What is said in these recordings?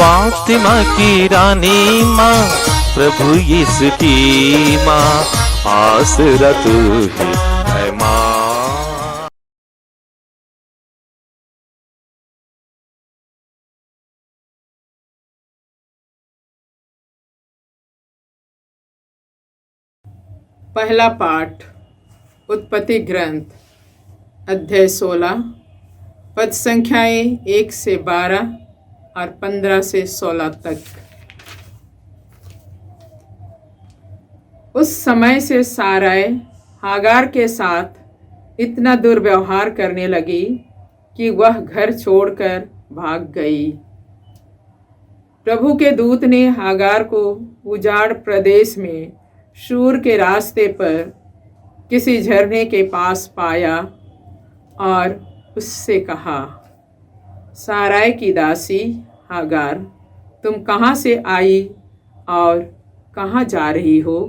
फातिमा की रानी माँ, प्रभु यीशु की माँ, आसरा तू ही है माँ। पहला पाठ उत्पत्ति ग्रंथ अध्याय 16 पद संख्याएं 1 से 12 और 15 से 16 तक। उस समय से साराय हागार के साथ इतना दुर्व्यवहार करने लगी कि वह घर छोड़कर भाग गई। प्रभु के दूत ने हागार को उजाड़ प्रदेश में शूर के रास्ते पर किसी झरने के पास पाया और उससे कहा, साराय की दासी हागार, तुम कहाँ से आई और कहाँ जा रही हो?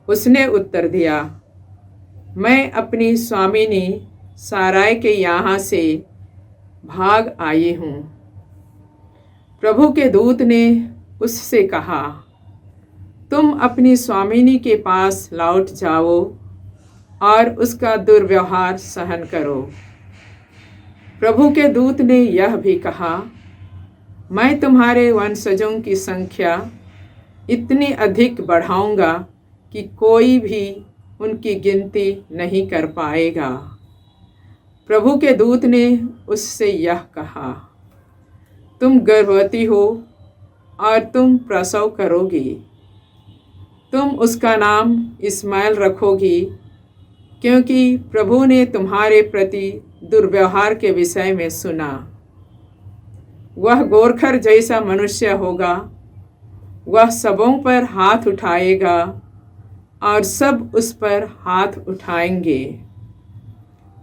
उसने उत्तर दिया, मैं अपनी स्वामिनी साराय के यहाँ से भाग आई हूँ। प्रभु के दूत ने उससे कहा, तुम अपनी स्वामिनी के पास लौट जाओ और उसका दुर्व्यवहार सहन करो। प्रभु के दूत ने यह भी कहा, मैं तुम्हारे वंशजों की संख्या इतनी अधिक बढ़ाऊंगा कि कोई भी उनकी गिनती नहीं कर पाएगा। प्रभु के दूत ने उससे यह कहा, तुम गर्भवती हो और तुम प्रसव करोगी। तुम उसका नाम इस्माइल रखोगी, क्योंकि प्रभु ने तुम्हारे प्रति दुर्व्यवहार के विषय में सुना। वह गोरखर जैसा मनुष्य होगा, वह सबों पर हाथ उठाएगा और सब उस पर हाथ उठाएंगे।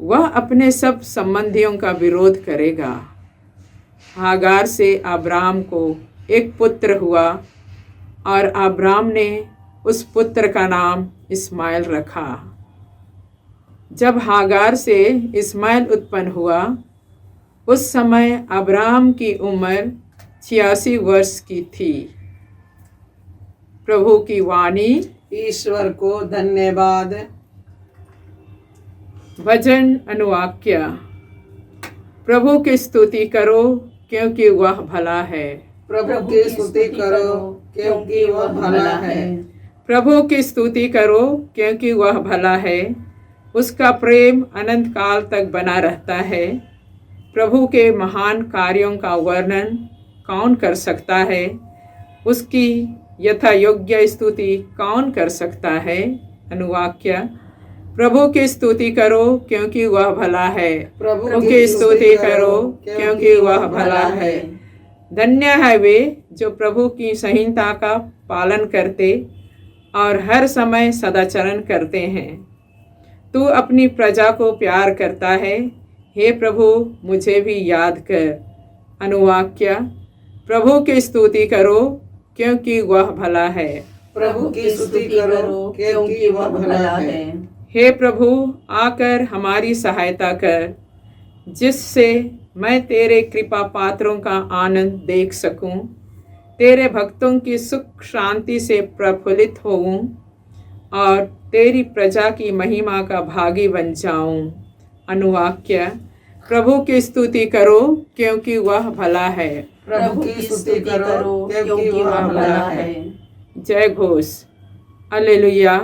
वह अपने सब संबंधियों का विरोध करेगा। हागार से अब्राम को एक पुत्र हुआ और अब्राम ने उस पुत्र का नाम इस्माइल रखा। जब हागार से इस्माइल उत्पन्न हुआ, उस समय अब्राम की उम्र 86 वर्ष की थी। प्रभु की वाणी। ईश्वर को धन्यवाद। भजन अनुवाक्य। प्रभु की स्तुति करो क्योंकि वह भला है। प्रभु की स्तुति करो क्योंकि वह भला है। प्रभु की स्तुति करो क्योंकि वह भला है। उसका प्रेम अनंत काल तक बना रहता है। प्रभु के महान कार्यों का वर्णन कौन कर सकता है? उसकी यथा योग्य स्तुति कौन कर सकता है? अनुवाक्य। प्रभु की स्तुति करो क्योंकि वह भला है। प्रभु की स्तुति करो क्योंकि वह भला है। धन्य है वे जो प्रभु की संहिता का पालन करते और हर समय सदाचरण करते हैं। तू अपनी प्रजा को प्यार करता है। हे प्रभु, मुझे भी याद कर। अनुवाक्य। प्रभु की स्तुति करो क्योंकि वह भला है। प्रभु की स्तुति करो क्योंकि वह भला है। हे प्रभु, आकर हमारी सहायता कर, जिससे मैं तेरे कृपा पात्रों का आनंद देख सकूं, तेरे भक्तों की सुख शांति से प्रफुल्लित होऊं और तेरी प्रजा की महिमा का भागी बन जाऊं। अनुवाक्य। प्रभु की स्तुति करो क्योंकि वह भला है। प्रभु की स्तुति करो क्योंकि वह भला है। जय घोष। हालेलुया।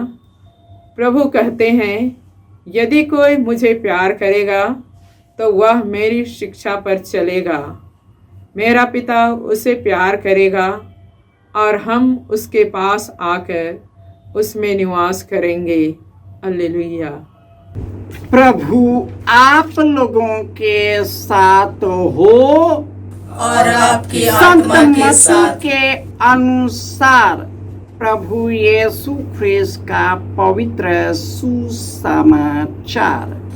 प्रभु कहते हैं, यदि कोई मुझे प्यार करेगा तो वह मेरी शिक्षा पर चलेगा। मेरा पिता उसे प्यार करेगा और हम उसके पास आकर उसमें निवास करेंगे। हालेलुया। प्रभु आप लोगों के साथ हो और आपकी संत आत्मा के मत्ती साथ। के अनुसार प्रभु यीशु ख्रिस्त का पवित्र सुसमाचार।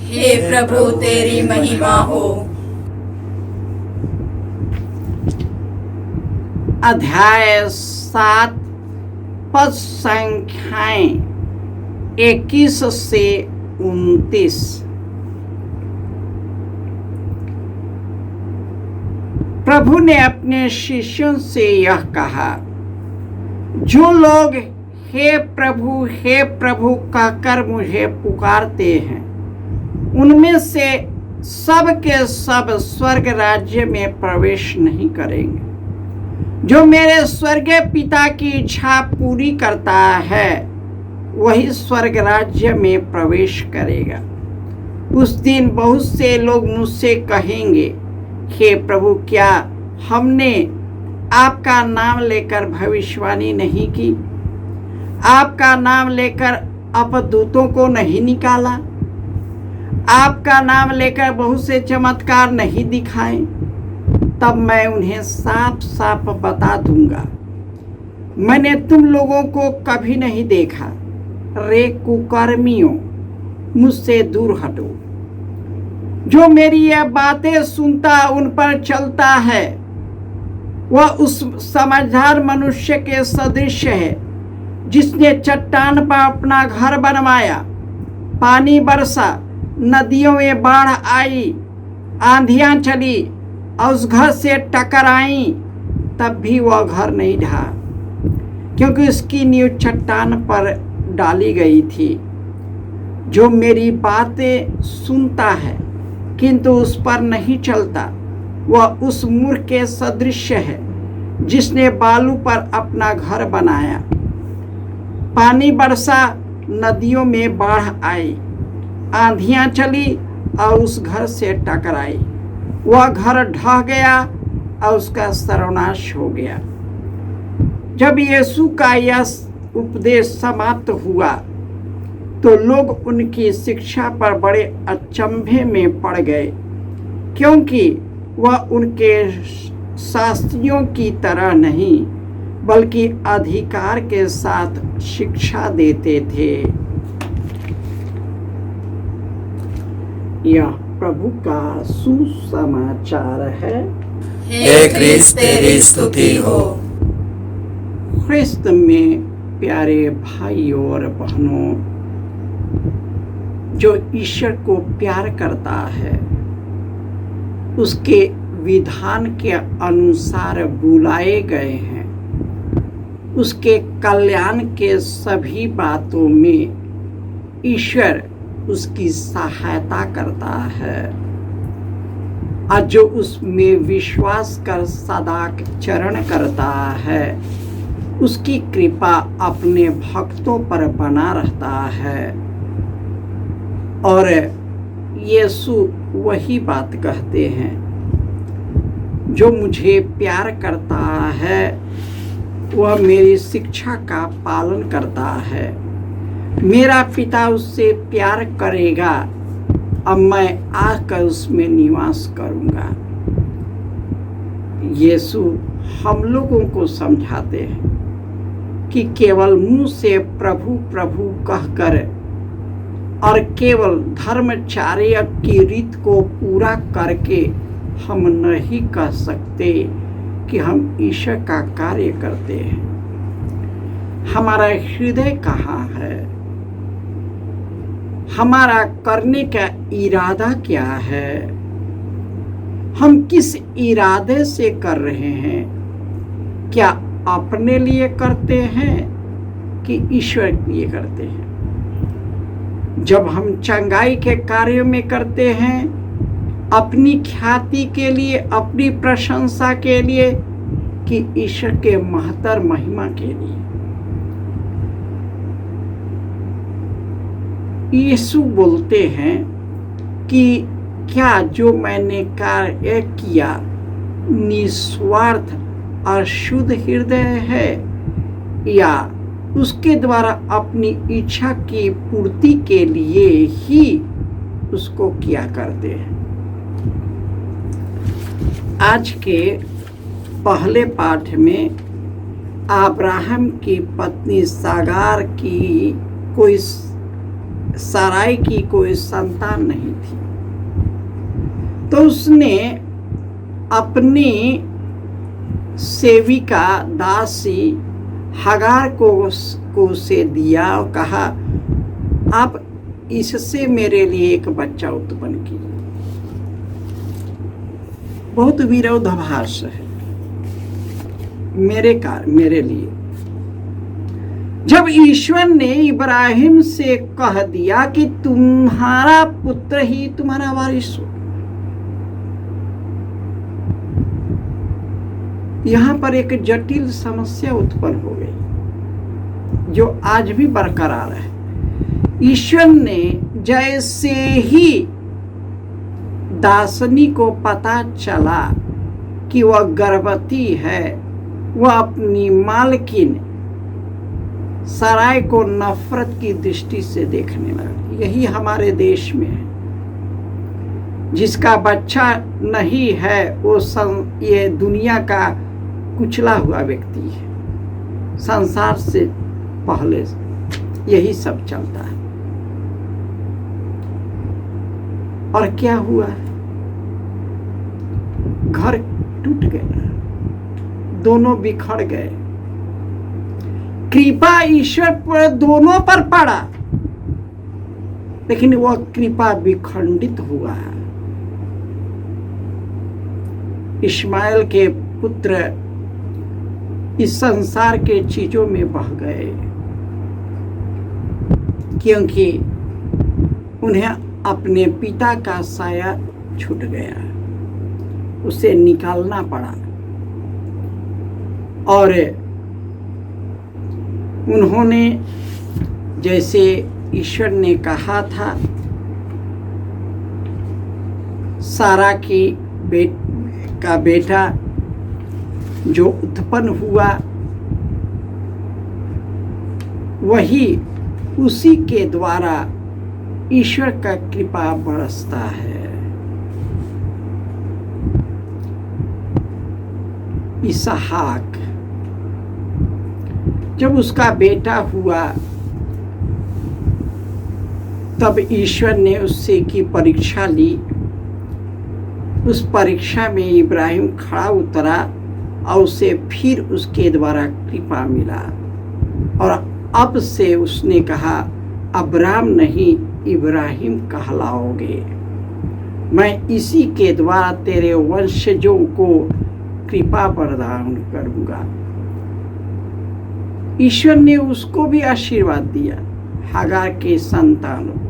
हे प्रभु, तेरी महिमा हो। अध्याय 7 पद संख्याएं 21 से 29। प्रभु ने अपने शिष्यों से यह कहा, जो लोग हे प्रभु कहकर मुझे पुकारते हैं, उनमें से सब के सब स्वर्ग राज्य में प्रवेश नहीं करेंगे। जो मेरे स्वर्गीय पिता की इच्छा पूरी करता है वही स्वर्ग राज्य में प्रवेश करेगा। उस दिन बहुत से लोग मुझसे कहेंगे, हे प्रभु, क्या हमने आपका नाम लेकर भविष्यवाणी नहीं की? आपका नाम लेकर अपदूतों को नहीं निकाला? आपका नाम लेकर बहुत से चमत्कार नहीं दिखाए? तब मैं उन्हें साफ साफ बता दूंगा, मैंने तुम लोगों को कभी नहीं देखा। रे कुकर्मियों, मुझसे दूर हटो। जो मेरी यह बातें सुनता उन पर चलता है वह उस समझदार मनुष्य के सदृश है जिसने चट्टान पर अपना घर बनवाया। पानी बरसा, नदियों में बाढ़ आई, आंधियां चली और उस घर से टकराई, तब भी वह घर नहीं ढहा, क्योंकि उसकी नींव चट्टान पर डाली गई थी। जो मेरी बातें सुनता है किंतु उस पर नहीं चलता, वह उस मूर्ख के सदृश है जिसने बालू पर अपना घर बनाया। पानी बरसा, नदियों में बाढ़ आई, आंधियां चली और उस घर से टकराई। वह घर ढह गया और उसका सर्वनाश हो गया। जब यीशु का यह उपदेश समाप्त हुआ तो लोग उनकी शिक्षा पर बड़े अचंभे में पड़ गए, क्योंकि वह उनके शास्त्रियों की तरह नहीं बल्कि अधिकार के साथ शिक्षा देते थे। यह प्रभु का सुसमाचार है। हे क्रिस्त तेरी स्तुति हो। ख्रिस्त में प्यारे भाइयों और बहनों, जो ईश्वर को प्यार करता है उसके विधान के अनुसार बुलाए गए हैं, उसके कल्याण के सभी बातों में ईश्वर उसकी सहायता करता है, और जो उसमें विश्वास कर सदाचरण करता है उसकी कृपा अपने भक्तों पर बना रहता है। और यीशु वही बात कहते हैं, जो मुझे प्यार करता है वह मेरी शिक्षा का पालन करता है। मेरा पिता उससे प्यार करेगा, अब मैं आकर उसमें निवास करूंगा। यीशु हम लोगों को समझाते हैं कि केवल मुंह से प्रभु प्रभु कहकर और केवल धर्मचार्य की रीत को पूरा करके हम नहीं कह सकते कि हम ईश्वर का कार्य करते हैं। हमारा हृदय कहाँ है? हमारा करने का इरादा क्या है? हम किस इरादे से कर रहे हैं? क्या अपने लिए करते हैं कि ईश्वर के लिए करते हैं? जब हम चंगाई के कार्यों में करते हैं अपनी ख्याति के लिए, अपनी प्रशंसा के लिए, कि ईश्वर के महत्तर महिमा के लिए? यीशु बोलते हैं कि क्या जो मैंने कार्य किया निस्वार्थ और शुद्ध हृदय है, या उसके द्वारा अपनी इच्छा की पूर्ति के लिए ही उसको किया करते हैं? आज के पहले पाठ में अब्राहम की पत्नी सागार की साराई की कोई संतान नहीं थी, तो उसने अपनी सेविका दासी हगार को से दिया और कहा, आप इससे मेरे लिए एक बच्चा उत्पन्न कीजिए। बहुत विरोधाभास है मेरे लिए। जब ईश्वर ने इब्राहिम से कह दिया कि तुम्हारा पुत्र ही तुम्हारा वारिस हो, यहां पर एक जटिल समस्या उत्पन्न हो गई जो आज भी बरकरार है। ईश्वर ने जैसे ही दासनी को पता चला कि वह गर्भवती है, वह अपनी मालकिन सराय को नफरत की दृष्टि से देखने लगा। यही हमारे देश में है। जिसका बच्चा नहीं है वो ये दुनिया का कुचला हुआ व्यक्ति है। संसार से पहले यही सब चलता है। और क्या हुआ? घर टूट गया, दोनों बिखर गए। कृपा ईश्वर पर दोनों पर पड़ा, लेकिन वह कृपा विखंडित हुआ। इस्माइल के पुत्र इस संसार के चीजों में बह गए, क्योंकि उन्हें अपने पिता का साया छूट गया, उसे निकालना पड़ा। और उन्होंने जैसे ईश्वर ने कहा था, सारा की का बेटा जो उत्पन्न हुआ वही उसी के द्वारा ईश्वर का कृपा बरसता है। इसहाक जब उसका बेटा हुआ तब ईश्वर ने उससे की परीक्षा ली। उस परीक्षा में इब्राहिम खड़ा उतरा और उसे फिर उसके द्वारा कृपा मिला। और अब से उसने कहा, अब्राम नहीं इब्राहिम कहलाओगे, मैं इसी के द्वारा तेरे वंशजों को कृपा प्रदान करूंगा। ईश्वर ने उसको भी आशीर्वाद दिया, हागार के संतानों।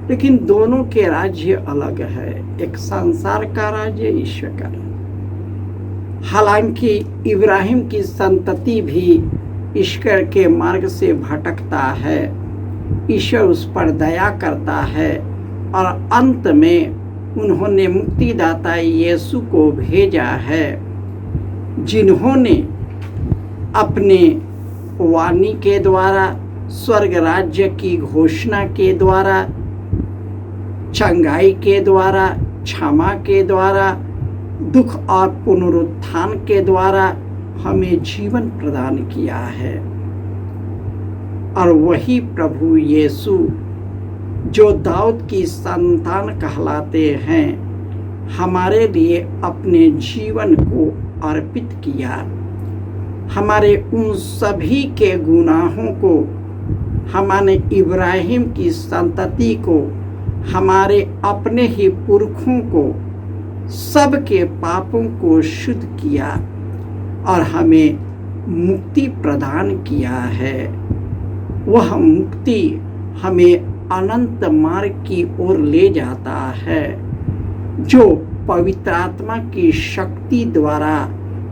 लेकिन दोनों के राज्य अलग है, एक संसार का राज्य, ईश्वर का राज्य। हालांकि इब्राहिम की संतति भी ईश्वर के मार्ग से भटकता है, ईश्वर उस पर दया करता है और अंत में उन्होंने मुक्तिदाता यीशु को भेजा है, जिन्होंने अपने वाणी के द्वारा, स्वर्ग राज्य की घोषणा के द्वारा, चंगाई के द्वारा, क्षमा के द्वारा, दुख और पुनरुत्थान के द्वारा हमें जीवन प्रदान किया है। और वही प्रभु यीशु जो दाऊद की संतान कहलाते हैं, हमारे लिए अपने जीवन को अर्पित किया। हमारे उन सभी के गुनाहों को, हमारे इब्राहिम की संतति को, हमारे अपने ही पुरखों को, सबके पापों को शुद्ध किया और हमें मुक्ति प्रदान किया है। वह मुक्ति हमें अनंत मार्ग की ओर ले जाता है, जो पवित्र आत्मा की शक्ति द्वारा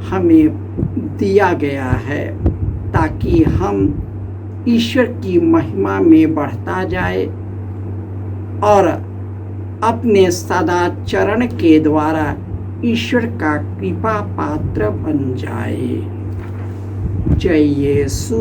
हमें दिया गया है, ताकि हम ईश्वर की महिमा में बढ़ता जाए और अपने सदाचरण के द्वारा ईश्वर का कृपा पात्र बन जाए। जय यीशु।